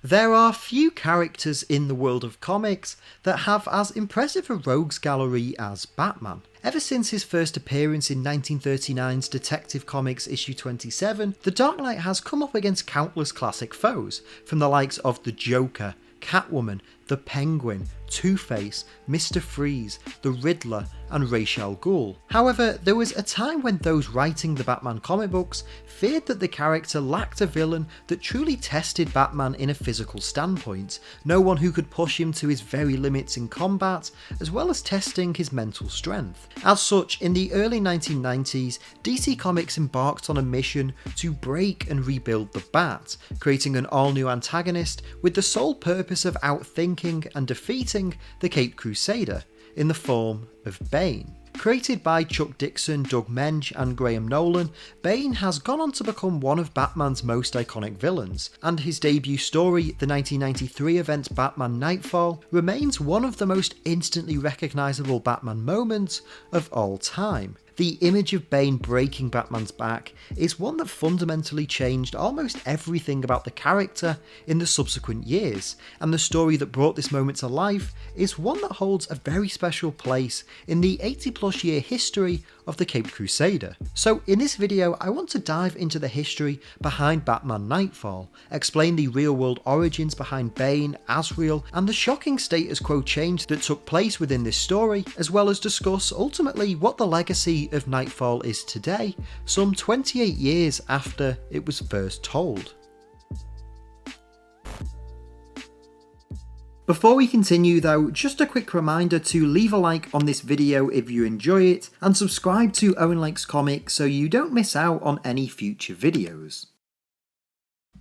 There are few characters in the world of comics that have as impressive a rogues gallery as Batman. Ever since his first appearance in 1939's Detective Comics issue 27, the Dark Knight has come up against countless classic foes, from the likes of the Joker, Catwoman, the Penguin, Two-Face, Mr. Freeze, the Riddler, and Ra's al Ghul. However, there was a time when those writing the Batman comic books feared that the character lacked a villain that truly tested Batman in a physical standpoint, no one who could push him to his very limits in combat, as well as testing his mental strength. As such, in the early 1990s, DC Comics embarked on a mission to break and rebuild the Bat, creating an all-new antagonist with the sole purpose of outthinking and defeating the Caped Crusader in the form of Bane. Created by Chuck Dixon, Doug Moench and Graham Nolan, Bane has gone on to become one of Batman's most iconic villains, and his debut story, the 1993 event Batman Knightfall, remains one of the most instantly recognisable Batman moments of all time. The image of Bane breaking Batman's back is one that fundamentally changed almost everything about the character in the subsequent years, and the story that brought this moment to life is one that holds a very special place in the 80+ year history of the Caped Crusader. So in this video I want to dive into the history behind Batman Knightfall, explain the real world origins behind Bane, Azrael, and the shocking status quo change that took place within this story, as well as discuss ultimately what the legacy of Knightfall is today, some 28 years after it was first told. Before we continue though, just a quick reminder to leave a like on this video if you enjoy it, and subscribe to Owen Likes Comics so you don't miss out on any future videos.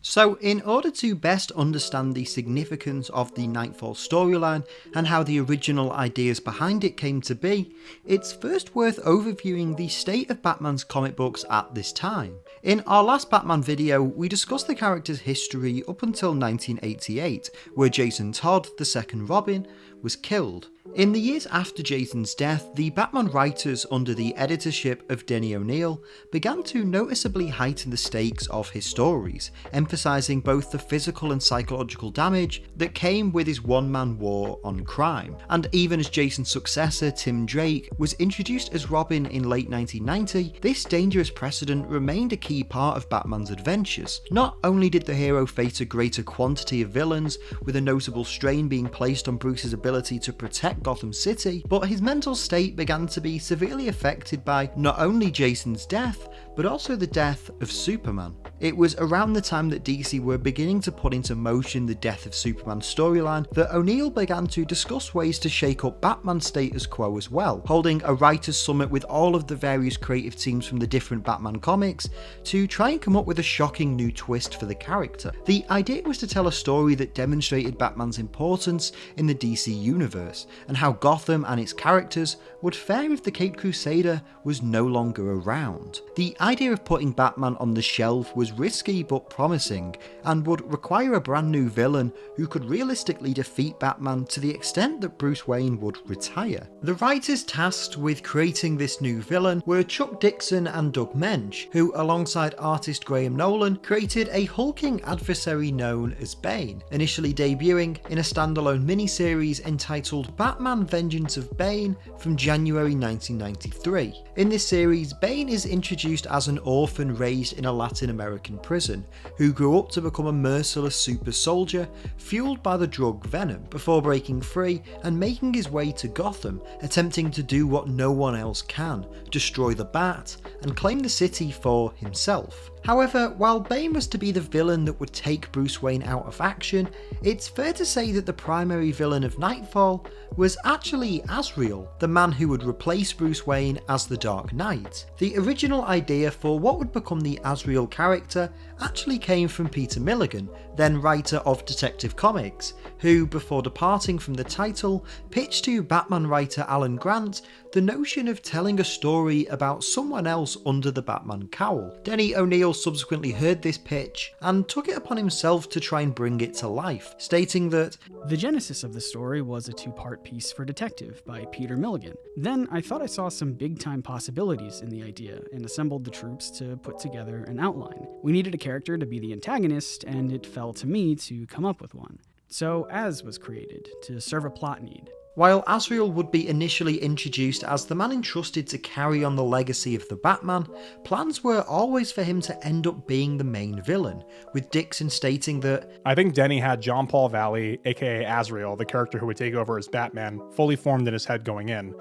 So in order to best understand the significance of the Knightfall storyline and how the original ideas behind it came to be, it's first worth overviewing the state of Batman's comic books at this time. In our last Batman video, we discussed the character's history up until 1988, where Jason Todd, the second Robin, was killed. In the years after Jason's death, the Batman writers under the editorship of Denny O'Neil began to noticeably heighten the stakes of his stories, emphasising both the physical and psychological damage that came with his one-man war on crime. And even as Jason's successor, Tim Drake, was introduced as Robin in late 1990, this dangerous precedent remained a key part of Batman's adventures. Not only did the hero face a greater quantity of villains, with a notable strain being placed on Bruce's ability to protect Gotham City, but his mental state began to be severely affected by not only Jason's death, but also the death of Superman. It was around the time that DC were beginning to put into motion the Death of Superman storyline that O'Neil began to discuss ways to shake up Batman's status quo as well, holding a writers' summit with all of the various creative teams from the different Batman comics to try and come up with a shocking new twist for the character. The idea was to tell a story that demonstrated Batman's importance in the DC universe, and how Gotham and its characters would fare if the Caped Crusader was no longer around. The idea of putting Batman on the shelf was risky but promising, and would require a brand new villain who could realistically defeat Batman to the extent that Bruce Wayne would retire. The writers tasked with creating this new villain were Chuck Dixon and Doug Moench, who alongside artist Graham Nolan created a hulking adversary known as Bane, initially debuting in a standalone miniseries entitled Batman Vengeance of Bane from January 1993. In this series, Bane is introduced as an orphan raised in a Latin American prison, who grew up to become a merciless super soldier fueled by the drug venom, before breaking free and making his way to Gotham, attempting to do what no one else can, destroy the Bat and claim the city for himself. However, while Bane was to be the villain that would take Bruce Wayne out of action, it's fair to say that the primary villain of Knightfall was actually Azrael, the man who would replace Bruce Wayne as the Dark Knight. The original idea for what would become the Azrael character actually came from Peter Milligan, then writer of Detective Comics, who, before departing from the title, pitched to Batman writer Alan Grant the notion of telling a story about someone else under the Batman cowl. Denny O'Neil subsequently heard this pitch and took it upon himself to try and bring it to life, stating that, "The genesis of the story was a two-part piece for Detective by Peter Milligan. Then I thought I saw some big-time possibilities in the idea and assembled the troops to put together an outline. We needed a character to be the antagonist, and it fell to me to come up with one. So Az was created to serve a plot need." While Azrael would be initially introduced as the man entrusted to carry on the legacy of the Batman, plans were always for him to end up being the main villain, with Dixon stating that, "I think Denny had John Paul Valley, aka Azrael, the character who would take over as Batman, fully formed in his head going in.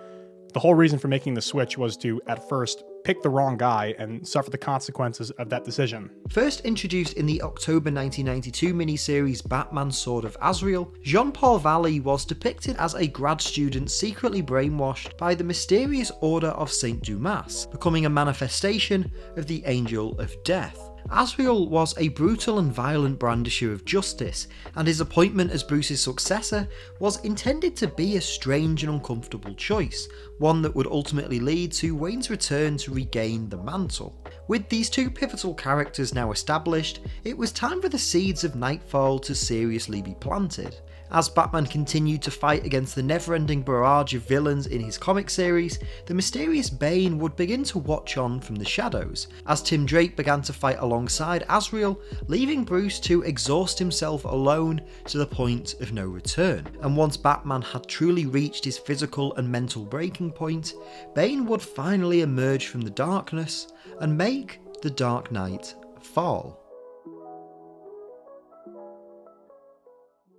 The whole reason for making the switch was to, at first, pick the wrong guy and suffer the consequences of that decision." First introduced in the October 1992 miniseries Batman Sword of Azrael, Jean-Paul Valley was depicted as a grad student secretly brainwashed by the mysterious Order of Saint Dumas, becoming a manifestation of the Angel of Death. Azrael was a brutal and violent brandisher of justice, and his appointment as Bruce's successor was intended to be a strange and uncomfortable choice, one that would ultimately lead to Wayne's return to regain the mantle. With these two pivotal characters now established, it was time for the seeds of Knightfall to seriously be planted. As Batman continued to fight against the never-ending barrage of villains in his comic series, the mysterious Bane would begin to watch on from the shadows, as Tim Drake began to fight alongside Azrael, leaving Bruce to exhaust himself alone to the point of no return. And once Batman had truly reached his physical and mental breaking point, Bane would finally emerge from the darkness and make the Dark Knight fall.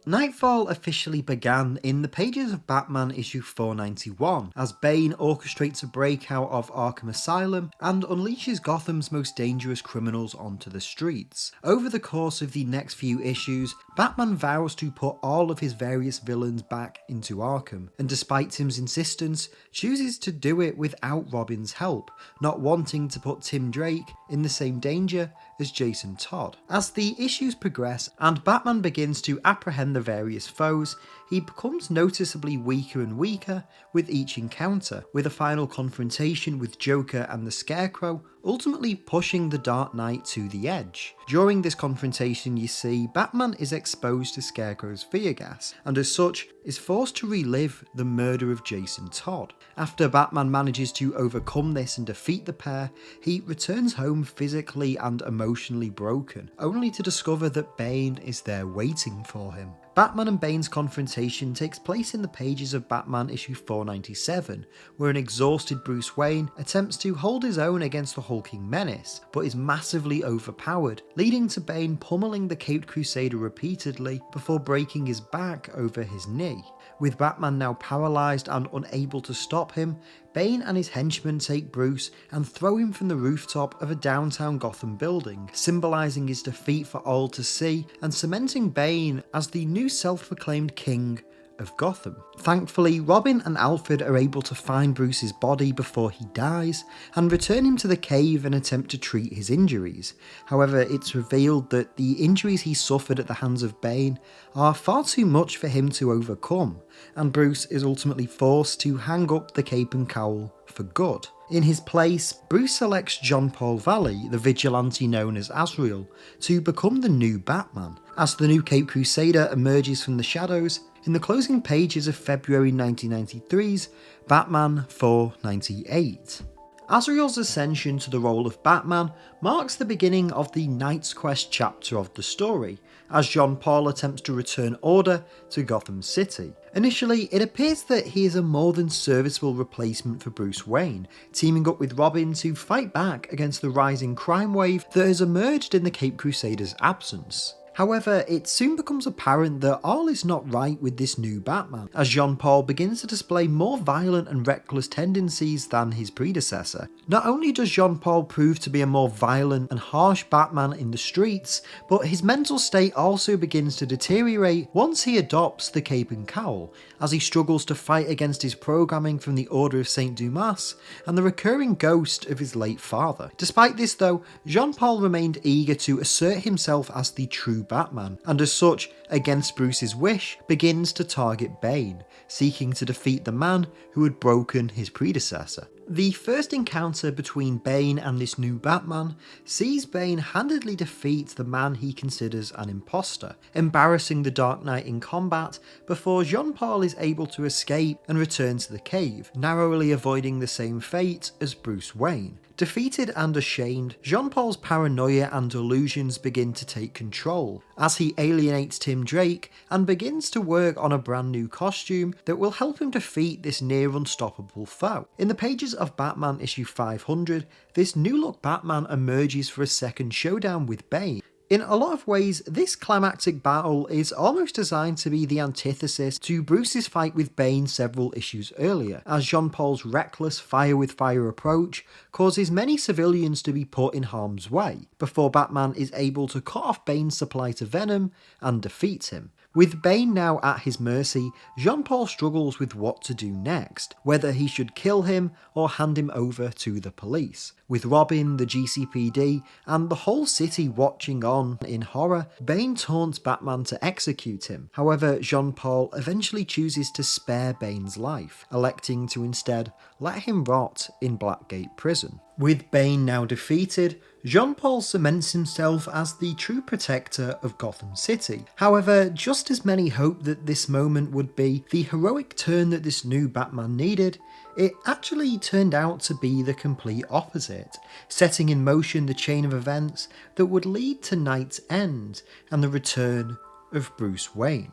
Knightfall officially began in the pages of Batman issue 491, as Bane orchestrates a breakout of Arkham Asylum and unleashes Gotham's most dangerous criminals onto the streets. Over the course of the next few issues, Batman vows to put all of his various villains back into Arkham, and despite Tim's insistence, chooses to do it without Robin's help, not wanting to put Tim Drake in the same danger as Jason Todd. As the issues progress and Batman begins to apprehend the various foes, he becomes noticeably weaker and weaker with each encounter, with a final confrontation with Joker and the Scarecrow ultimately pushing the Dark Knight to the edge. During this confrontation, you see, Batman is exposed to Scarecrow's fear gas, and as such is forced to relive the murder of Jason Todd. After Batman manages to overcome this and defeat the pair, he returns home physically and emotionally broken, only to discover that Bane is there waiting for him. Batman and Bane's confrontation takes place in the pages of Batman issue 497, where an exhausted Bruce Wayne attempts to hold his own against the hulking menace, but is massively overpowered, leading to Bane pummeling the Caped Crusader repeatedly before breaking his back over his knee. With Batman now paralysed and unable to stop him, Bane and his henchmen take Bruce and throw him from the rooftop of a downtown Gotham building, symbolising his defeat for all to see and cementing Bane as the new self-proclaimed king of Gotham. Thankfully, Robin and Alfred are able to find Bruce's body before he dies and return him to the cave and attempt to treat his injuries. However, it's revealed that the injuries he suffered at the hands of Bane are far too much for him to overcome, and Bruce is ultimately forced to hang up the cape and cowl for good. In his place, Bruce selects John Paul Valley, the vigilante known as Azrael, to become the new Batman. As the new Caped Crusader emerges from the shadows, in the closing pages of February 1993's Batman 498. Azrael's ascension to the role of Batman marks the beginning of the Knight's Quest chapter of the story, as Jean Paul attempts to return order to Gotham City. Initially, it appears that he is a more than serviceable replacement for Bruce Wayne, teaming up with Robin to fight back against the rising crime wave that has emerged in the Caped Crusader's absence. However, it soon becomes apparent that all is not right with this new Batman, as Jean-Paul begins to display more violent and reckless tendencies than his predecessor. Not only does Jean-Paul prove to be a more violent and harsh Batman in the streets, but his mental state also begins to deteriorate once he adopts the cape and cowl, as he struggles to fight against his programming from the Order of Saint Dumas and the recurring ghost of his late father. Despite this though, Jean-Paul remained eager to assert himself as the true new Batman, and as such, against Bruce's wish, begins to target Bane, seeking to defeat the man who had broken his predecessor. The first encounter between Bane and this new Batman sees Bane handedly defeat the man he considers an imposter, embarrassing the Dark Knight in combat before Jean-Paul is able to escape and return to the cave, narrowly avoiding the same fate as Bruce Wayne. Defeated and ashamed, Jean-Paul's paranoia and delusions begin to take control, as he alienates Tim Drake and begins to work on a brand new costume that will help him defeat this near unstoppable foe. In the pages of Batman issue 500, this new look Batman emerges for a second showdown with Bane. In a lot of ways, this climactic battle is almost designed to be the antithesis to Bruce's fight with Bane several issues earlier, as Jean-Paul's reckless fire-with-fire approach causes many civilians to be put in harm's way, before Batman is able to cut off Bane's supply to Venom and defeat him. With Bane now at his mercy, Jean-Paul struggles with what to do next, whether he should kill him or hand him over to the police. With Robin, the GCPD, and the whole city watching on in horror, Bane taunts Batman to execute him. However, Jean-Paul eventually chooses to spare Bane's life, electing to instead let him rot in Blackgate Prison. With Bane now defeated, Jean-Paul cements himself as the true protector of Gotham City. However, just as many hoped that this moment would be the heroic turn that this new Batman needed, it actually turned out to be the complete opposite, setting in motion the chain of events that would lead to Night's End and the return of Bruce Wayne.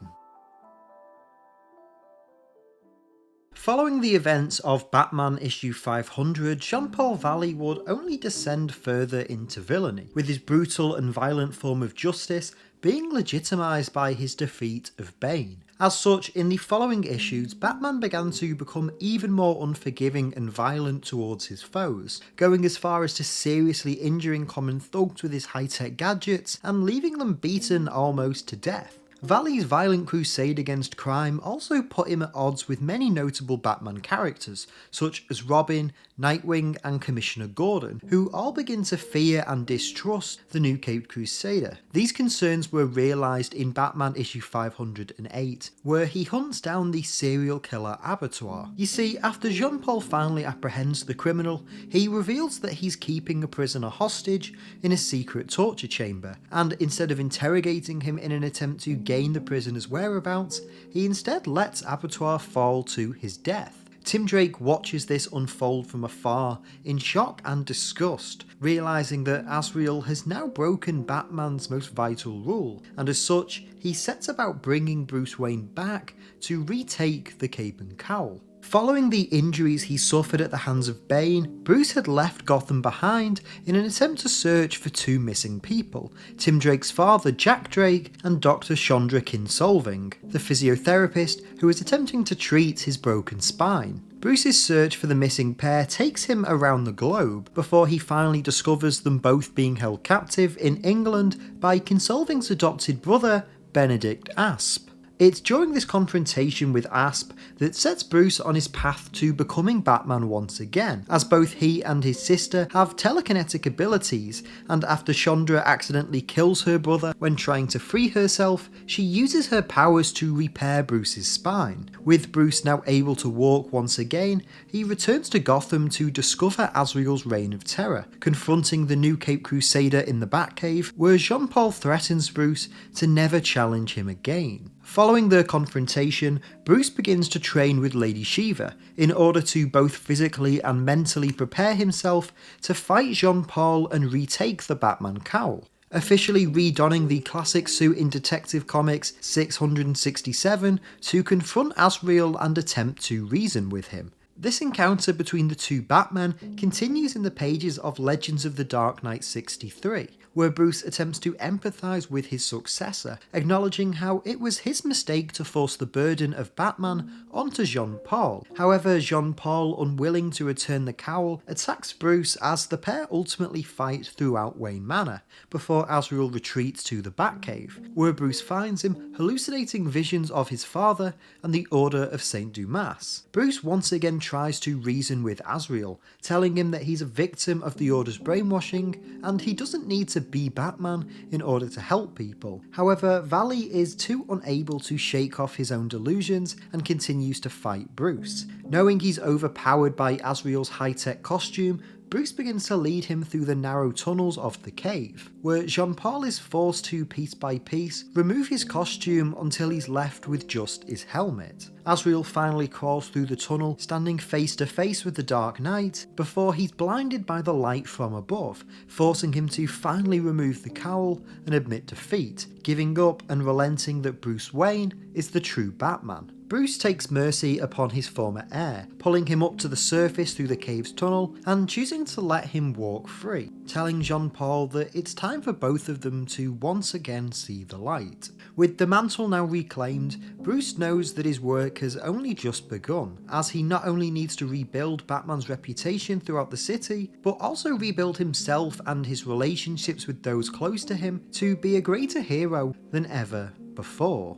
Following the events of Batman issue 500, Jean-Paul Valley would only descend further into villainy, with his brutal and violent form of justice being legitimised by his defeat of Bane. As such, in the following issues, Batman began to become even more unforgiving and violent towards his foes, going as far as to seriously injuring common thugs with his high-tech gadgets and leaving them beaten almost to death. Valley's violent crusade against crime also put him at odds with many notable Batman characters, such as Robin, Nightwing and Commissioner Gordon, who all begin to fear and distrust the new Caped Crusader. These concerns were realised in Batman issue 508, where he hunts down the serial killer Abattoir. You see, after Jean-Paul finally apprehends the criminal, he reveals that he's keeping a prisoner hostage in a secret torture chamber, and instead of interrogating him in an attempt to gain the prisoner's whereabouts, he instead lets Abattoir fall to his death. Tim Drake watches this unfold from afar in shock and disgust, realising that Azrael has now broken Batman's most vital rule, and as such, he sets about bringing Bruce Wayne back to retake the cape and cowl. Following the injuries he suffered at the hands of Bane, Bruce had left Gotham behind in an attempt to search for two missing people, Tim Drake's father Jack Drake and Dr. Chandra Kinsolving, the physiotherapist who was attempting to treat his broken spine. Bruce's search for the missing pair takes him around the globe before he finally discovers them both being held captive in England by Kinsolving's adopted brother, Benedict Asp. It's during this confrontation with Asp that sets Bruce on his path to becoming Batman once again, as both he and his sister have telekinetic abilities, and after Chandra accidentally kills her brother when trying to free herself, she uses her powers to repair Bruce's spine. With Bruce now able to walk once again, he returns to Gotham to discover Azrael's reign of terror, confronting the new Caped Crusader in the Batcave, where Jean-Paul threatens Bruce to never challenge him again. Following their confrontation, Bruce begins to train with Lady Shiva in order to both physically and mentally prepare himself to fight Jean-Paul and retake the Batman cowl. Officially redonning the classic suit in Detective Comics 667 to confront Azrael and attempt to reason with him. This encounter between the two Batmen continues in the pages of Legends of the Dark Knight 63, where Bruce attempts to empathise with his successor, acknowledging how it was his mistake to force the burden of Batman onto Jean-Paul. However, Jean-Paul, unwilling to return the cowl, attacks Bruce as the pair ultimately fight throughout Wayne Manor, before Azrael retreats to the Batcave, where Bruce finds him hallucinating visions of his father and the Order of Saint Dumas. Bruce once again tries to reason with Azrael, telling him that he's a victim of the Order's brainwashing and he doesn't need to be Batman in order to help people. However, Valley is too unable to shake off his own delusions and continues to fight Bruce. Knowing he's overpowered by Azrael's high-tech costume, Bruce begins to lead him through the narrow tunnels of the cave, where Jean-Paul is forced to, piece by piece, remove his costume until he's left with just his helmet. Azrael finally crawls through the tunnel, standing face to face with the Dark Knight, before he's blinded by the light from above, forcing him to finally remove the cowl and admit defeat, giving up and relenting that Bruce Wayne is the true Batman. Bruce takes mercy upon his former heir, pulling him up to the surface through the cave's tunnel and choosing to let him walk free, telling Jean-Paul that it's time for both of them to once again see the light. With the mantle now reclaimed, Bruce knows that his work has only just begun, as he not only needs to rebuild Batman's reputation throughout the city, but also rebuild himself and his relationships with those close to him to be a greater hero than ever before.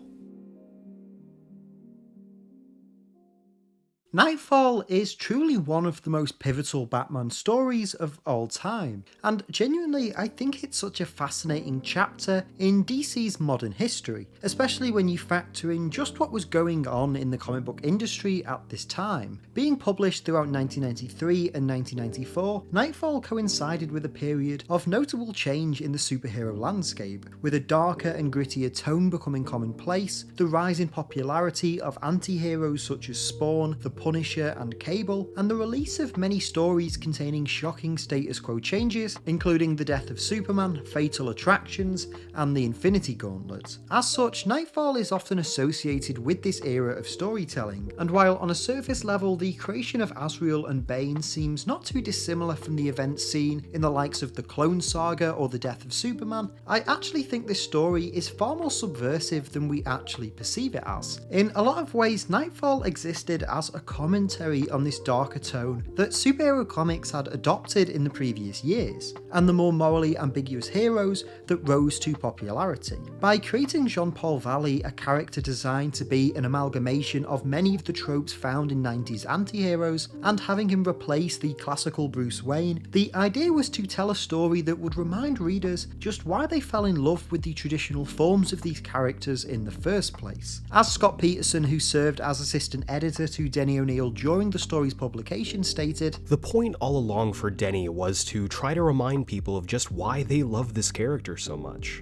Knightfall is truly one of the most pivotal Batman stories of all time, and genuinely I think it's such a fascinating chapter in DC's modern history, especially when you factor in just what was going on in the comic book industry at this time. Being published throughout 1993 and 1994, Knightfall coincided with a period of notable change in the superhero landscape, with a darker and grittier tone becoming commonplace, the rise in popularity of anti-heroes such as Spawn, the Punisher and Cable, and the release of many stories containing shocking status quo changes, including the death of Superman, Fatal Attractions, and the Infinity Gauntlet. As such, Knightfall is often associated with this era of storytelling, and while on a surface level the creation of Azrael and Bane seems not too dissimilar from the events seen in the likes of the Clone Saga or the death of Superman, I actually think this story is far more subversive than we actually perceive it as. In a lot of ways, Knightfall existed as a commentary on this darker tone that superhero comics had adopted in the previous years, and the more morally ambiguous heroes that rose to popularity. By creating Jean-Paul Valley a character designed to be an amalgamation of many of the tropes found in 90s anti-heroes, and having him replace the classical Bruce Wayne, the idea was to tell a story that would remind readers just why they fell in love with the traditional forms of these characters in the first place. As Scott Peterson, who served as assistant editor to Denny O'Neil during the story's publication, stated, "The point all along for Denny was to try to remind people of just why they love this character so much.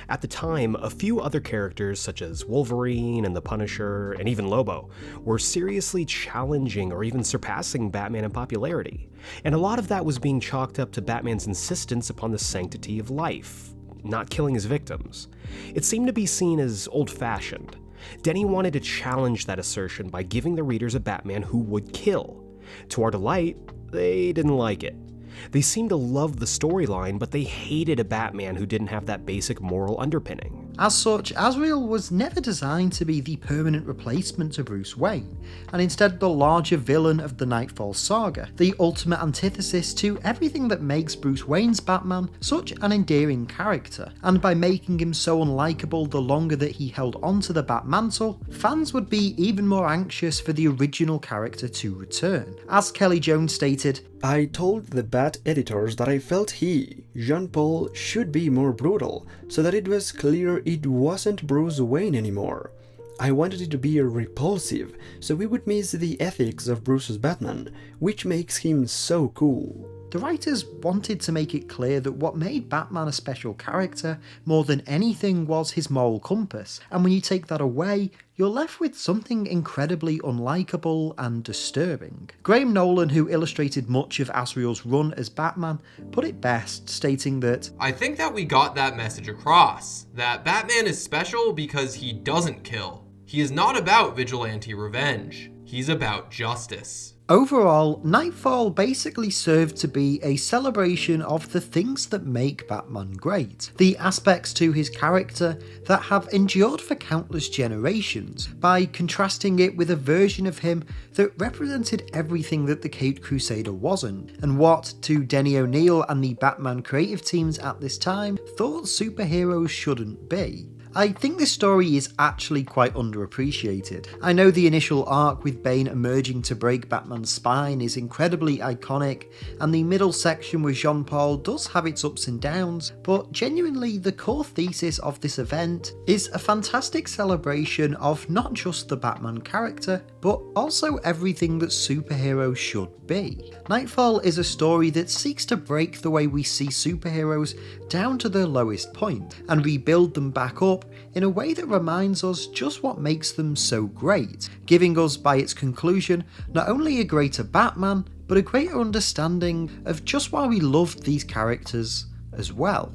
At the time, a few other characters such as Wolverine and the Punisher and even Lobo were seriously challenging or even surpassing Batman in popularity, and a lot of that was being chalked up to Batman's insistence upon the sanctity of life, not killing his victims. It seemed to be seen as old-fashioned. Denny wanted to challenge that assertion by giving the readers a Batman who would kill. To our delight, they didn't like it. They seemed to love the storyline, but they hated a Batman who didn't have that basic moral underpinning. As such, Azrael was never designed to be the permanent replacement to Bruce Wayne, and instead the larger villain of the Knightfall saga, the ultimate antithesis to everything that makes Bruce Wayne's Batman such an endearing character. And by making him so unlikable the longer that he held onto the Batmantle, fans would be even more anxious for the original character to return. As Kelly Jones stated, "I told the Bat editors that I felt Jean-Paul, should be more brutal, so that it was clear it wasn't Bruce Wayne anymore. I wanted it to be repulsive, so we would miss the ethics of Bruce's Batman, which makes him so cool." The writers wanted to make it clear that what made Batman a special character more than anything was his moral compass, and when you take that away, you're left with something incredibly unlikable and disturbing. Graham Nolan, who illustrated much of Azrael's run as Batman, put it best, stating that, "I think that we got that message across, that Batman is special because he doesn't kill. He is not about vigilante revenge. He's about justice." Overall, Knightfall basically served to be a celebration of the things that make Batman great, the aspects to his character that have endured for countless generations, by contrasting it with a version of him that represented everything that the Caped Crusader wasn't, and what, to Denny O'Neil and the Batman creative teams at this time, thought superheroes shouldn't be. I think this story is actually quite underappreciated. I know the initial arc with Bane emerging to break Batman's spine is incredibly iconic, and the middle section with Jean-Paul does have its ups and downs, but genuinely the core thesis of this event is a fantastic celebration of not just the Batman character, but also everything that superheroes should be. Knightfall is a story that seeks to break the way we see superheroes down to their lowest point, and rebuild them back up in a way that reminds us just what makes them so great, giving us by its conclusion not only a greater Batman, but a greater understanding of just why we loved these characters as well.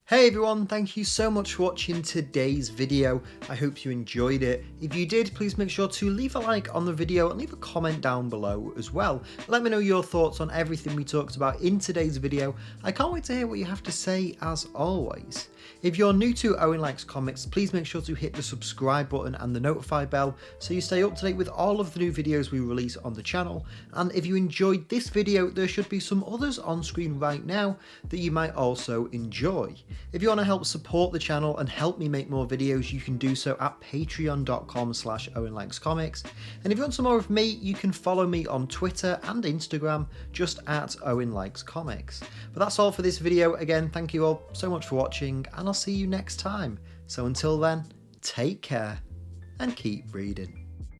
Hey everyone, thank you so much for watching today's video. I hope you enjoyed it. If you did, please make sure to leave a like on the video and leave a comment down below as well. Let me know your thoughts on everything we talked about in today's video. I can't wait to hear what you have to say as always. If you're new to Owen Likes Comics, please make sure to hit the subscribe button and the notify bell so you stay up to date with all of the new videos we release on the channel. And if you enjoyed this video, there should be some others on screen right now that you might also enjoy. If you want to help support the channel and help me make more videos, you can do so at patreon.com/OwenLikesComics. And if you want some more of me, you can follow me on Twitter and Instagram just at OwenLikesComics. But that's all for this video. Again, thank you all so much for watching, and I'll see you next time. So until then, take care and keep reading.